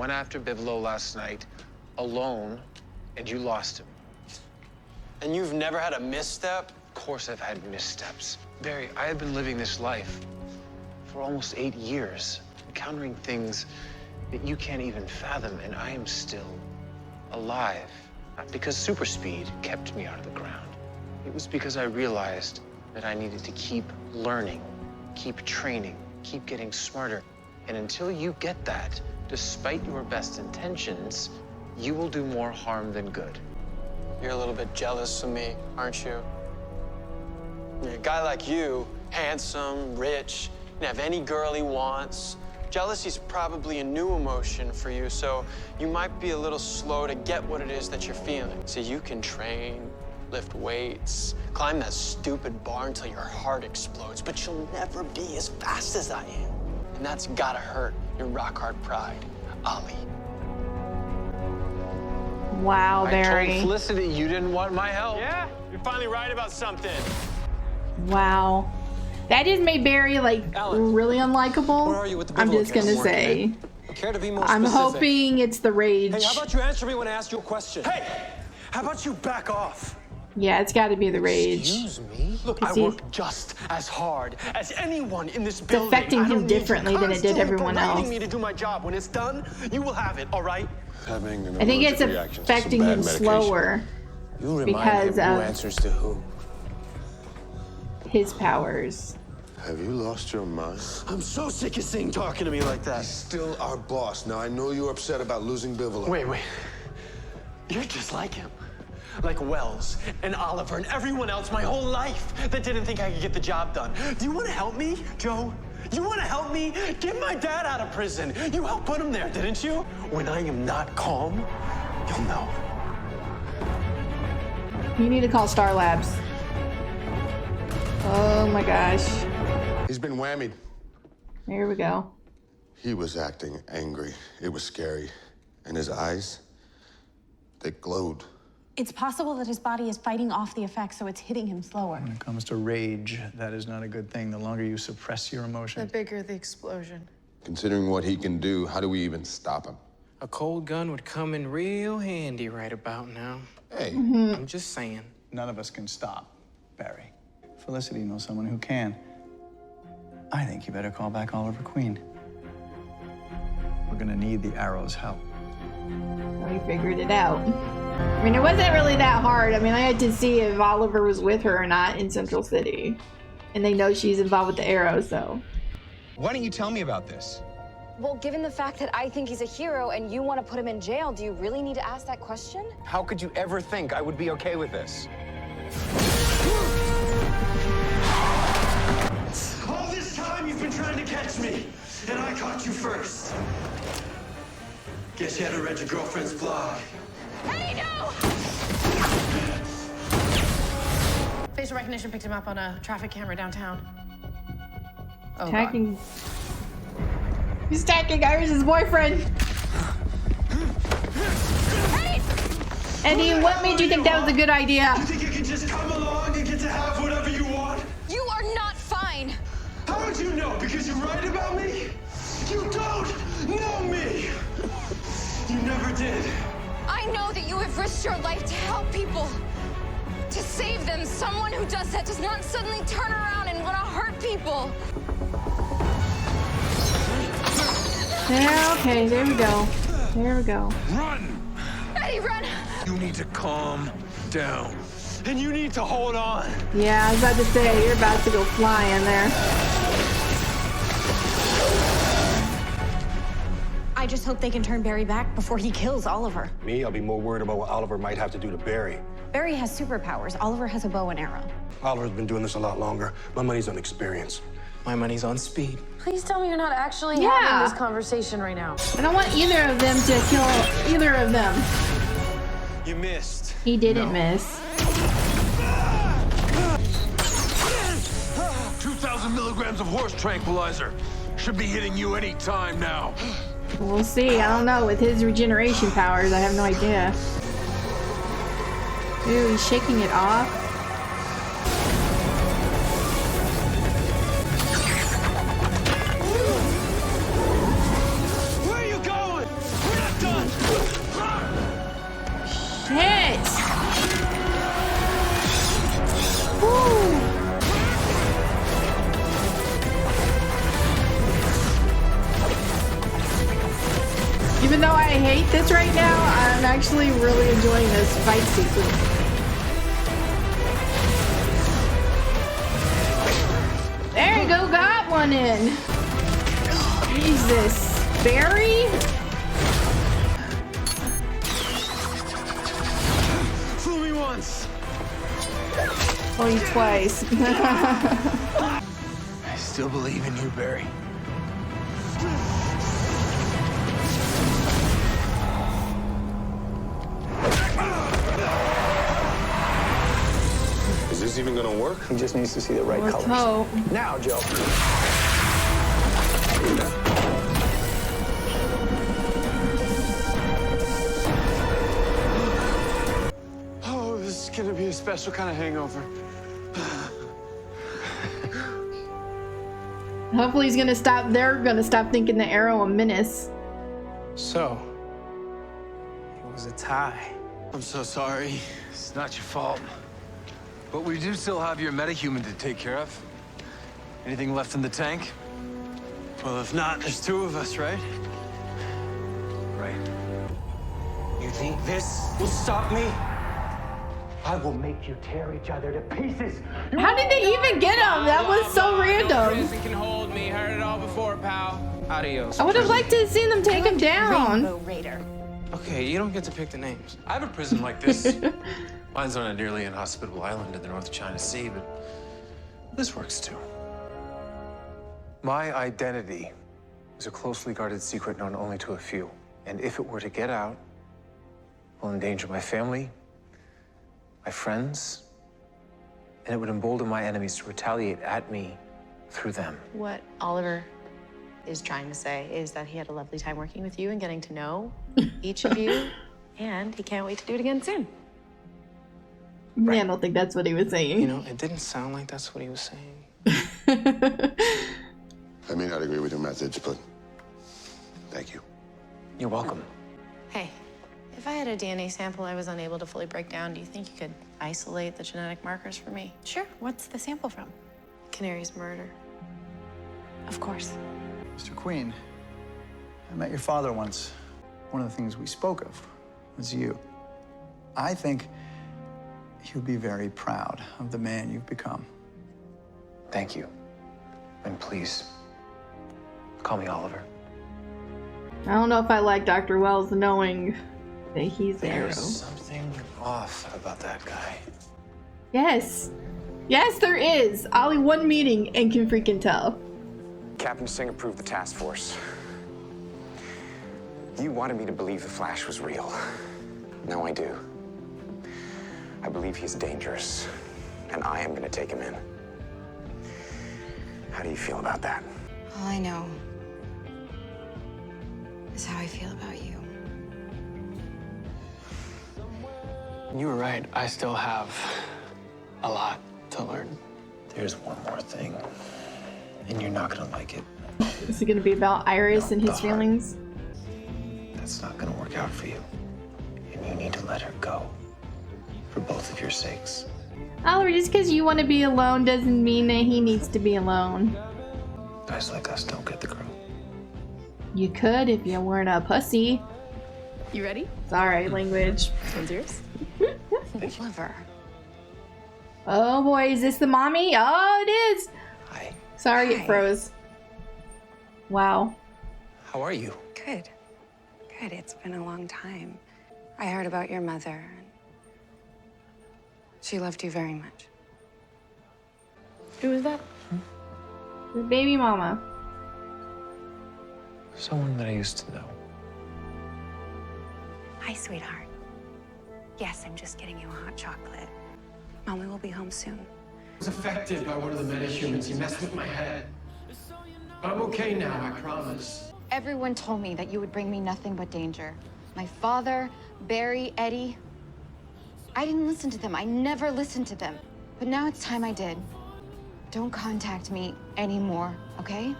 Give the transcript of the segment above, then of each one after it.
went after Bivolo last night alone, and you lost him. And you've never had a misstep? Of course I've had missteps. Barry, I have been living this life for almost 8 years, encountering things that you can't even fathom, and I am still alive. Not because super speed kept me out of the ground. It was because I realized that I needed to keep learning, keep training, keep getting smarter. And until you get that, despite your best intentions, you will do more harm than good. You're a little bit jealous of me, aren't you? A guy like you, handsome, rich, can have any girl he wants. Jealousy's probably a new emotion for you, so you might be a little slow to get what it is that you're feeling. So you can train, lift weights, climb that stupid bar until your heart explodes, but you'll never be as fast as I am. And that's gotta hurt your rock-hard pride, Ollie. Wow, I Barry. told Felicity you didn't want my help. Yeah, you're finally right about something. Wow. That just made Barry, like, Alan, really unlikable. where are you with the I'm Bivolo just gonna case? say. Care to be more I'm specific? hoping it's the rage. Hey, how about you answer me when I ask you a question? Hey, how about you back off? Yeah, it's gotta be the rage. Excuse me? Look, I See? work just as hard as anyone in this It's building. affecting I don't him need you differently than it did constantly everyone berating else. me to do my job. When it's done, you will have it, all right? Having an I think it's allergic reaction to some affecting bad him medication. slower You remind because him who of answers to who. his powers. Have you lost your mind? I'm so sick of seeing talking to me like that. He's still our boss. Now, I know you're upset about losing Bivolo. Wait. You're just like him. Like Wells and Oliver and everyone else my whole life that didn't think I could get the job done. Do you want to help me, Joe? You want to help me get my dad out of prison? You helped put him there, didn't you? When I am not calm, you'll know. You need to call Star Labs. Oh my gosh. He's been whammied. Here we go. He was acting angry. It was scary. And his eyes, they glowed. It's possible that his body is fighting off the effects, so it's hitting him slower. When it comes to rage, that is not a good thing. The longer you suppress your The emotions. bigger the explosion. Considering what he can do, how do we even stop him? A cold gun would come in real handy right about now. Hey, I'm just saying. None of us can stop Barry. Felicity knows someone who can. I think you better call back Oliver Queen. We're gonna need the Arrow's help. We figured it out. I mean, it wasn't really that hard. I mean, I had to see if Oliver was with her or not in Central City. And they know she's involved with the Arrow, so. Why don't you tell me about this? Well, given the fact that I think he's a hero and you want to put him in jail, do you really need to ask that question? How could you ever think I would be okay with this? All this time you've been trying to catch me, and I caught you first. Guess you had to read your girlfriend's blog. Hey, no! Facial recognition picked him up on a traffic camera downtown. Oh, Attacking. He's attacking Iris' boyfriend. Hey! Eddie, what made you think that was a good idea? You think you can just come along and get to have whatever you want? You are not fine. How would you know? Because you write about me? You don't know me! You never did. I know that you have risked your life to help people. To save them. Someone who does that does not suddenly turn around and want to hurt people. Yeah, okay, there we go. There we go. Run! Eddie, run! You need to calm down. And you need to hold on. Yeah, I was about to say, you're about to go flying there. I just hope they can turn Barry back before he kills Oliver. Me, I'll be more worried about what Oliver might have to do to Barry. Barry has superpowers. Oliver has a bow and arrow. Oliver's been doing this a lot longer. My money's on experience. My money's on speed. Please tell me you're not actually Yeah. having this conversation right now. I don't want either of them to kill either of them. You missed. He didn't miss. 2,000 milligrams of horse tranquilizer. Should be hitting you any time now. We'll see. I don't know. With his regeneration powers, I have no idea. Ooh, he's shaking it off. Where are you going? Where I'm actually really enjoying this fight sequence. There you go, got one in. Jesus. Barry? Fool me once. Oh, you twice. I still believe in you, Barry. Is this even gonna work? He just needs to see the right Let's colors. hope. Now, Joe. Oh, this is gonna be a special kind of hangover. Hopefully he's gonna stop. They're gonna stop thinking the arrow a menace. So, it was a tie. I'm so sorry. It's not your fault. But we do still have your metahuman to take care of. Anything left in the tank? Well, if not, there's two of us, right? Right. You think this will stop me? I will make you tear each other to pieces. How did they even get him? That was so random. Prison can hold me. Heard it all before, pal. Adios. I would have liked to have seen them take him down. Rainbow Raider. Okay, you don't get to pick the names. I have a prison like this. Mine's on a nearly inhospitable island in the North China Sea, but this works too. My identity is a closely guarded secret known only to a few. And if it were to get out, it will endanger my family, my friends, and it would embolden my enemies to retaliate at me through them. What Oliver is trying to say is that he had a lovely time working with you and getting to know each of you, and he can't wait to do it again soon. Yeah, I don't think that's what he was saying. You know, it didn't sound like that's what he was saying. I may not agree with your methods, but thank you. You're welcome. Hey, if I had a DNA sample I was unable to fully break down, do you think you could isolate the genetic markers for me? Sure. What's the sample from? Canary's murder. Of course. Mr. Queen, I met your father once. One of the things we spoke of was you. I think he'll be very proud of the man you've become. Thank you. And please, call me Oliver. I don't know if I like Dr. Wells knowing that he's Arrow. There's something off about that guy. Yes. Yes, there is. Ollie, one meeting and can freaking tell. Captain Singh approved the task force. You wanted me to believe the Flash was real. Now I do. I believe he's dangerous, and I am going to take him in. How do you feel about that? All I know is how I feel about you. You were right. I still have a lot to learn. There's one more thing, and you're not gonna like it. Is it going to be about Iris and his feelings? That's not gonna work out for you, and you need to let her go. For both of your sakes. Oliver, just because you want to be alone doesn't mean that he needs to be alone. Guys like us don't get the girl. You could if you weren't a pussy. You ready? Sorry, language. What's yours? Oliver. Oh boy, is this the mommy? Oh, it is. Hi. Sorry, Hi. it froze. Wow. How are you? Good. Good. It's been a long time. I heard about your mother. She loved you very much. Who is that? The baby mama. Someone that I used to know. Hi, sweetheart. Yes, I'm just getting you a hot chocolate. Mommy will be home soon. I was affected by one of the metahumans. He messed with my head. I'm okay now, I promise. Everyone told me that you would bring me nothing but danger. My father, Barry, Eddie. I didn't listen to them. I never listened to them. But now it's time I did. Don't contact me anymore, okay?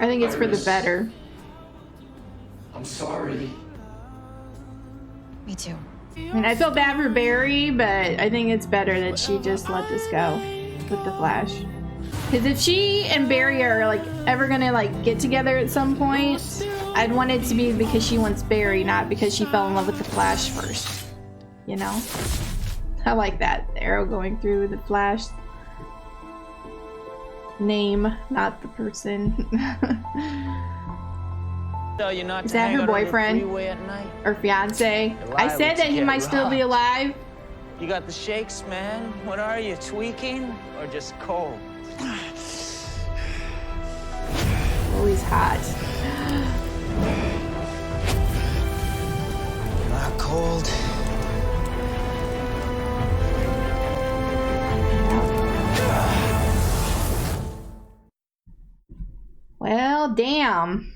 I think it's for the better. I'm sorry. Me too. I mean, I feel bad for Barry, but I think it's better that she just let this go with the Flash. Because if she and Barry are like ever gonna like get together at some point, I'd want it to be because she wants Barry, not because she fell in love with the Flash first. You know? I like that. The arrow going through the Flash name, not the person. Tell you not Is to that hang her out on the boyfriend? freeway at night. Or fiance? I Liable said to that he get might still be robbed. alive. You got the shakes, man. What are you, tweaking or just cold? Oh, he's hot. Not cold. Well, damn.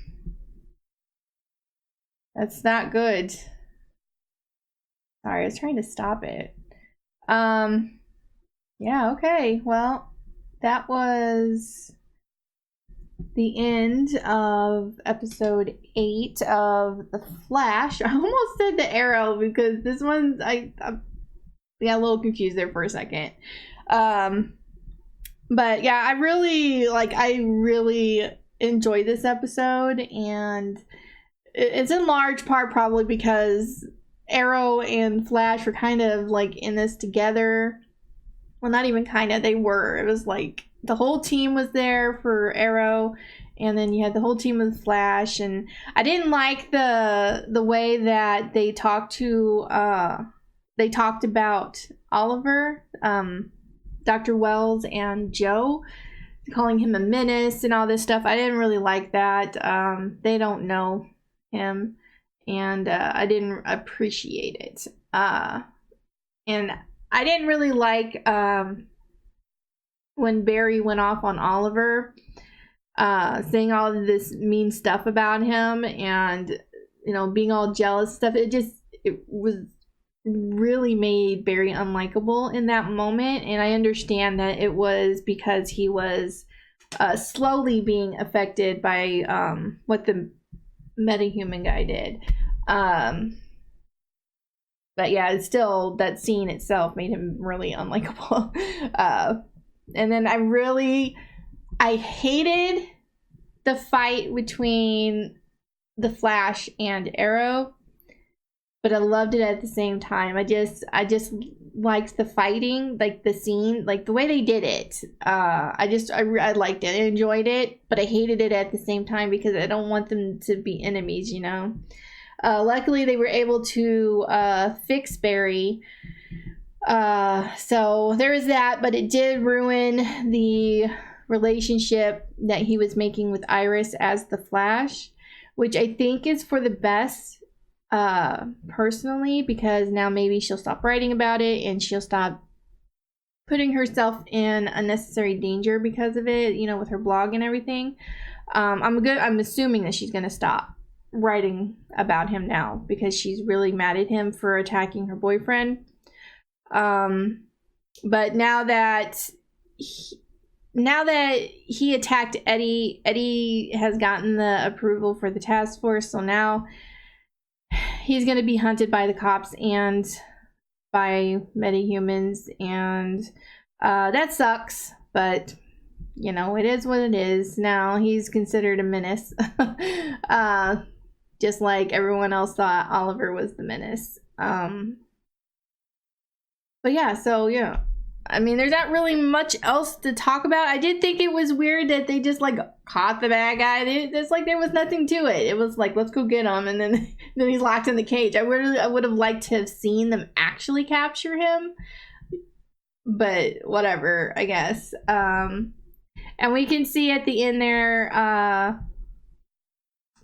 That's not good. Sorry, I was trying to stop it. Yeah, okay. Well, that was the end of episode 8 of The Flash. I almost said The Arrow because this one's I got a little confused there for a second. But yeah, I really enjoyed this episode, and it's in large part probably because Arrow and Flash were kind of like in this together. Well, not even kind of, they were. It was like the whole team was there for Arrow, and then you had the whole team with Flash. And I didn't like the way that they talked about Oliver, Dr. Wells and Joe, calling him a menace and all this stuff. I didn't really like that. They don't know him, and I didn't appreciate it. And I didn't really like when Barry went off on Oliver, saying all of this mean stuff about him, and being all jealous stuff. It was really made Barry unlikable in that moment, and I understand that it was because he was slowly being affected by what the metahuman guy did. But yeah, it's still, that scene itself made him really unlikable. And then I hated the fight between the Flash and Arrow, but I loved it at the same time. I just liked the fighting, like the scene, like the way they did it. I liked it. I enjoyed it, but I hated it at the same time because I don't want them to be enemies, Luckily, they were able to fix Barry. So there is that, but it did ruin the relationship that he was making with Iris as the Flash, which I think is for the best. Personally, because now maybe she'll stop writing about it and she'll stop putting herself in unnecessary danger because of it, with her blog and everything. I'm assuming that she's gonna stop writing about him now because she's really mad at him for attacking her boyfriend. But now that he attacked Eddie has gotten the approval for the task force, so now he's going to be hunted by the cops and by metahumans, and that sucks, but it is what it is. Now he's considered a menace. Just like everyone else thought Oliver was the menace. But yeah, so yeah. I mean, there's not really much else to talk about. I did think it was weird that they just caught the bad guy. It's like there was nothing to it. It was like, let's go get him, and then he's locked in the cage. I would have liked to have seen them actually capture him, but whatever, I guess. And we can see at the end there,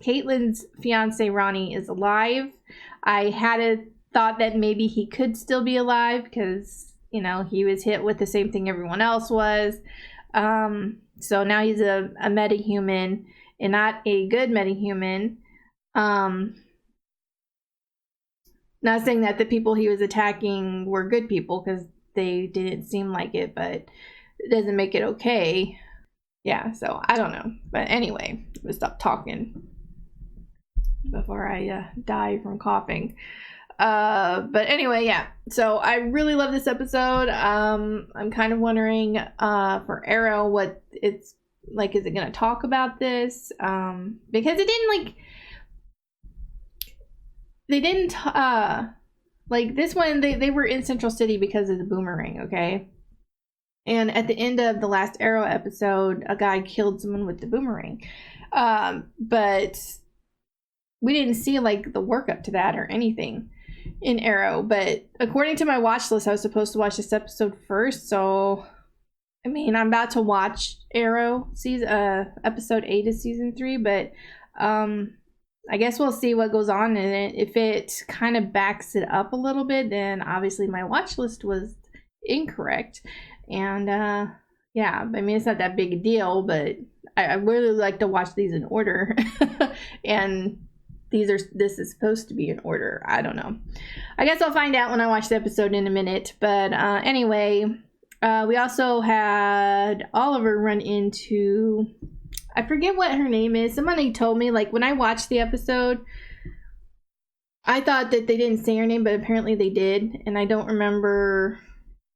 Caitlin's fiance Ronnie is alive. I had a thought that maybe he could still be alive because he was hit with the same thing everyone else was. So now he's a metahuman and not a good metahuman. Not saying that the people he was attacking were good people because they didn't seem like it, but it doesn't make it okay. Yeah, so I don't know. But anyway, I'm gonna stop talking before I die from coughing. But anyway, yeah, so I really love this episode. I'm kind of wondering for Arrow what it's like. Is it gonna talk about this? Because it didn't they didn't like this one, they were in Central City because of the boomerang, okay? And at the end of the last Arrow episode, a guy killed someone with the boomerang. But we didn't see like the work up to that or anything in Arrow. But according to my watch list, I was supposed to watch this episode first. So, I mean, I'm about to watch Arrow episode 8 of season 3. But I guess we'll see what goes on in it. If it kind of backs it up a little bit, then obviously my watch list was incorrect. And yeah, I mean, it's not that big a deal, but I really like to watch these in order. And this is supposed to be in order. I don't know. I guess I'll find out when I watch the episode in a minute. But anyway, we also had Oliver run into, I forget what her name is. Somebody told me, like, when I watched the episode, I thought that they didn't say her name, but apparently they did. And I don't remember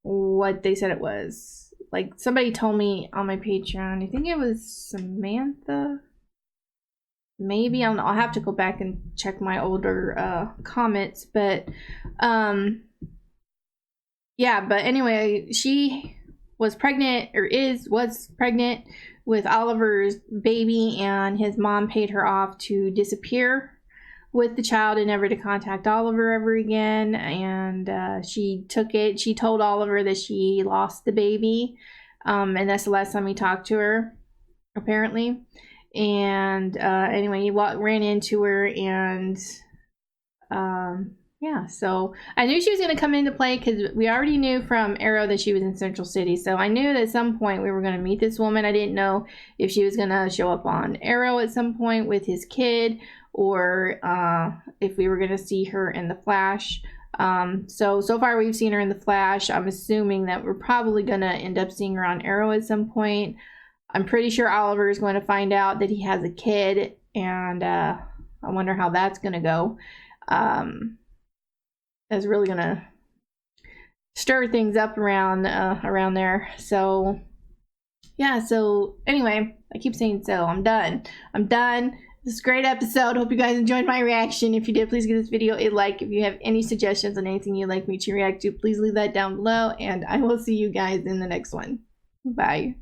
what they said it was. Like, somebody told me on my Patreon, I think it was Samantha. Maybe, I don't know. I'll have to go back and check my older comments. But, yeah, but anyway, she was pregnant, or was pregnant with Oliver's baby, and his mom paid her off to disappear with the child and never to contact Oliver ever again. And she told Oliver that she lost the baby, and that's the last time he talked to her, apparently. And anyway, he ran into her, and yeah, so I knew she was going to come into play because we already knew from Arrow that she was in Central City. So I knew that at some point we were going to meet this woman. I didn't know if she was going to show up on Arrow at some point with his kid, or if we were going to see her in the Flash. So far we've seen her in the Flash. I'm assuming that we're probably going to end up seeing her on Arrow at some point. I'm pretty sure Oliver is going to find out that he has a kid, and I wonder how that's going to go. That's really going to stir things up around there. So yeah, so anyway, I keep saying so. I'm done. This is a great episode. Hope you guys enjoyed my reaction. If you did, please give this video a like. If you have any suggestions on anything you'd like me to react to, please leave that down below, and I will see you guys in the next one. Bye.